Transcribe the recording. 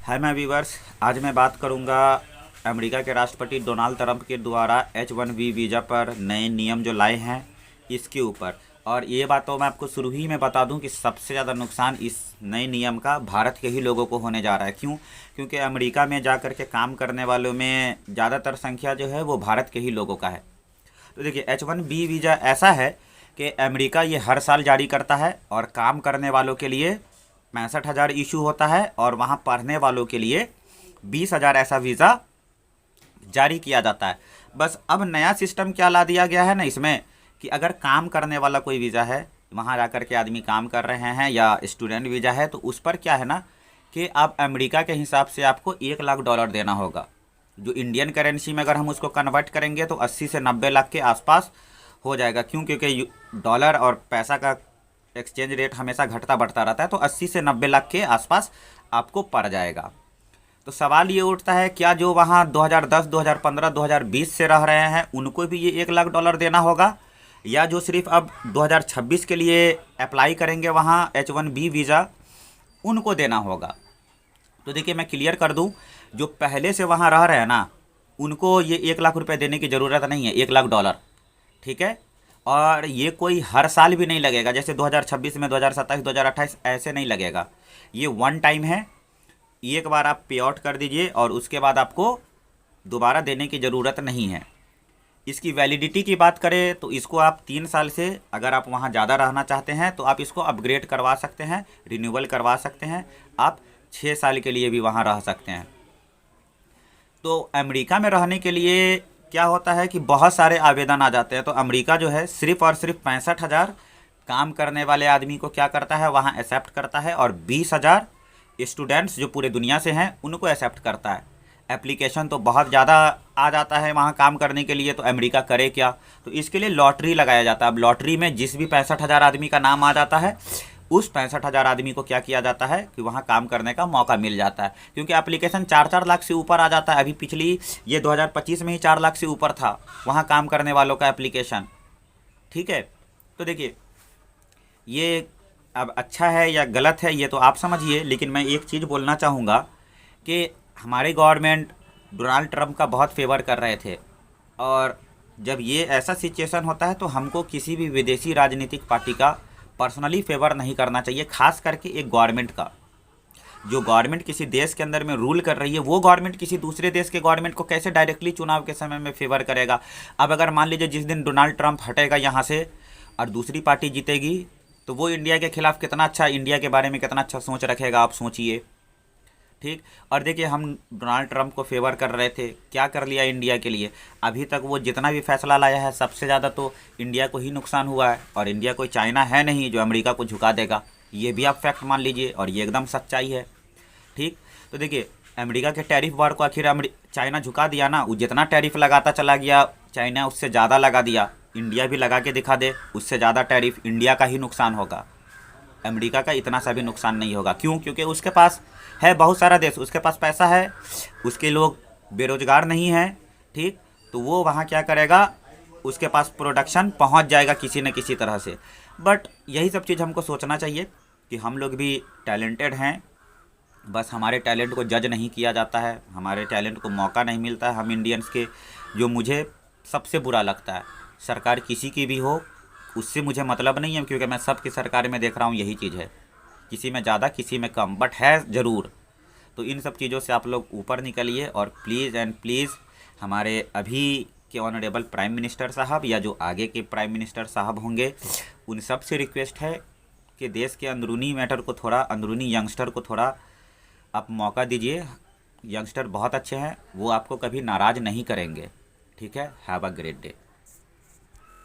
हाय मैं व्यूवर्स। आज मैं बात करूंगा अमेरिका के राष्ट्रपति डोनाल्ड ट्रंप के द्वारा H1B वीज़ा पर नए नियम जो लाए हैं इसके ऊपर। और ये बात तो मैं आपको शुरू ही में बता दूं कि सबसे ज़्यादा नुकसान इस नए नियम का भारत के ही लोगों को होने जा रहा है। क्यों? क्योंकि अमेरिका में जा कर के काम करने वालों में ज़्यादातर संख्या जो है वो भारत के ही लोगों का है। तो देखिए, H1B वीज़ा ऐसा है कि अमेरिका ये हर साल जारी करता है और काम करने वालों के लिए 65,000 इशू होता है और वहाँ पढ़ने वालों के लिए 20,000 ऐसा वीज़ा जारी किया जाता है। बस अब नया सिस्टम क्या ला दिया गया है ना इसमें, कि अगर काम करने वाला कोई वीज़ा है, वहाँ जा कर के आदमी काम कर रहे हैं, या स्टूडेंट वीज़ा है, तो उस पर क्या है ना कि आप अमेरिका के हिसाब से आपको $1,00,000 देना होगा। जो इंडियन करेंसी में अगर हम उसको कन्वर्ट करेंगे तो 80 से 90 लाख के आसपास हो जाएगा। क्यों? क्योंकि डॉलर और पैसा का एक्सचेंज रेट हमेशा घटता बढ़ता रहता है, तो 80 से 90 लाख के आसपास आपको पड़ जाएगा। तो सवाल ये उठता है, क्या जो वहाँ 2010, 2015, 2020 से रह रहे हैं उनको भी ये $1,00,000 देना होगा, या जो सिर्फ अब 2026 के लिए अप्लाई करेंगे वहाँ H1B वीज़ा उनको देना होगा? तो देखिए, मैं क्लियर कर दूं, जो पहले से वहाँ रह रहे हैं ना उनको ये $1,00,000 देने की ज़रूरत नहीं है, $1,00,000। ठीक है? और ये कोई हर साल भी नहीं लगेगा, जैसे 2026 में, 2027, 2028 ऐसे नहीं लगेगा। ये वन टाइम है, एक बार आप पे आउट कर दीजिए और उसके बाद आपको दोबारा देने की ज़रूरत नहीं है। इसकी वैलिडिटी की बात करें तो इसको आप 3 साल से, अगर आप वहाँ ज़्यादा रहना चाहते हैं तो आप इसको अपग्रेड करवा सकते हैं, रिन्यूअल करवा सकते हैं। आप 6 साल के लिए भी वहाँ रह सकते हैं। तो अमेरिका में रहने के लिए क्या होता है कि बहुत सारे आवेदन आ जाते हैं। तो अमेरिका जो है सिर्फ और सिर्फ 65,000 काम करने वाले आदमी को क्या करता है, वहाँ एक्सेप्ट करता है, और 20,000 स्टूडेंट्स जो पूरे दुनिया से हैं उनको एक्सेप्ट करता है। एप्लीकेशन तो बहुत ज़्यादा आ जाता है वहाँ काम करने के लिए, तो अमेरिका करे क्या? तो इसके लिए लॉटरी लगाया जाता है। अब लॉटरी में जिस भी 65,000 आदमी का नाम आ जाता है, उस 65,000 आदमी को क्या किया जाता है कि वहाँ काम करने का मौका मिल जाता है। क्योंकि एप्लीकेशन 4-4 लाख से ऊपर आ जाता है। अभी पिछली ये 2025 में ही 4 लाख से ऊपर था वहाँ काम करने वालों का एप्लीकेशन। ठीक है? तो देखिए, ये अब अच्छा है या गलत है ये तो आप समझिए, लेकिन मैं एक चीज़ बोलना चाहूँगा कि हमारे गवर्नमेंट डोनाल्ड ट्रंप का बहुत फेवर कर रहे थे, और जब ये ऐसा सिचुएशन होता है तो हमको किसी भी विदेशी राजनीतिक पार्टी का पर्सनली फेवर नहीं करना चाहिए, खास करके एक गवर्नमेंट का। जो गवर्नमेंट किसी देश के अंदर में रूल कर रही है, वो गवर्नमेंट किसी दूसरे देश के गवर्नमेंट को कैसे डायरेक्टली चुनाव के समय में फेवर करेगा? अब अगर मान लीजिए जिस दिन डोनाल्ड ट्रंप हटेगा यहाँ से और दूसरी पार्टी जीतेगी, तो वो इंडिया के खिलाफ कितना अच्छा, इंडिया के बारे में कितना अच्छा सोच रखेगा, आप सोचिए। ठीक? और देखिए, हम डोनाल्ड ट्रंप को फेवर कर रहे थे, क्या कर लिया इंडिया के लिए? अभी तक वो जितना भी फैसला लाया है सबसे ज़्यादा तो इंडिया को ही नुकसान हुआ है, और इंडिया कोई चाइना है नहीं जो अमेरिका को झुका देगा। ये भी आप फैक्ट मान लीजिए, और ये एकदम सच्चाई है। ठीक? तो देखिए, अमेरिका के टैरिफ वार को आखिर चाइना झुका दिया ना। वो जितना टैरिफ लगाता चला गया चाइना उससे ज़्यादा लगा दिया। इंडिया भी लगा के दिखा दे, उससे ज़्यादा टैरिफ, इंडिया का ही नुकसान होगा, अमेरिका का इतना सा भी नुकसान नहीं होगा। क्यों? क्योंकि उसके पास है बहुत सारा देश, उसके पास पैसा है, उसके लोग बेरोजगार नहीं हैं। ठीक? तो वो वहाँ क्या करेगा, उसके पास प्रोडक्शन पहुँच जाएगा किसी न किसी तरह से। बट यही सब चीज़ हमको सोचना चाहिए कि हम लोग भी टैलेंटेड हैं, बस हमारे टैलेंट को जज नहीं किया जाता है, हमारे टैलेंट को मौका नहीं मिलता है हम इंडियंस के। जो मुझे सबसे बुरा लगता है, सरकार किसी की भी हो उससे मुझे मतलब नहीं है, क्योंकि मैं सबकी सरकार में देख रहा हूँ यही चीज़ है, किसी में ज़्यादा किसी में कम, बट है ज़रूर। तो इन सब चीज़ों से आप लोग ऊपर निकलिए, और प्लीज़ एंड प्लीज़ हमारे अभी के ऑनरेबल प्राइम मिनिस्टर साहब या जो आगे के प्राइम मिनिस्टर साहब होंगे, उन सब से रिक्वेस्ट है कि देश के अंदरूनी मैटर को थोड़ा, अंदरूनी यंगस्टर को थोड़ा आप मौका दीजिए। यंगस्टर बहुत अच्छे हैं, वो आपको कभी नाराज़ नहीं करेंगे। ठीक है? Have a great day.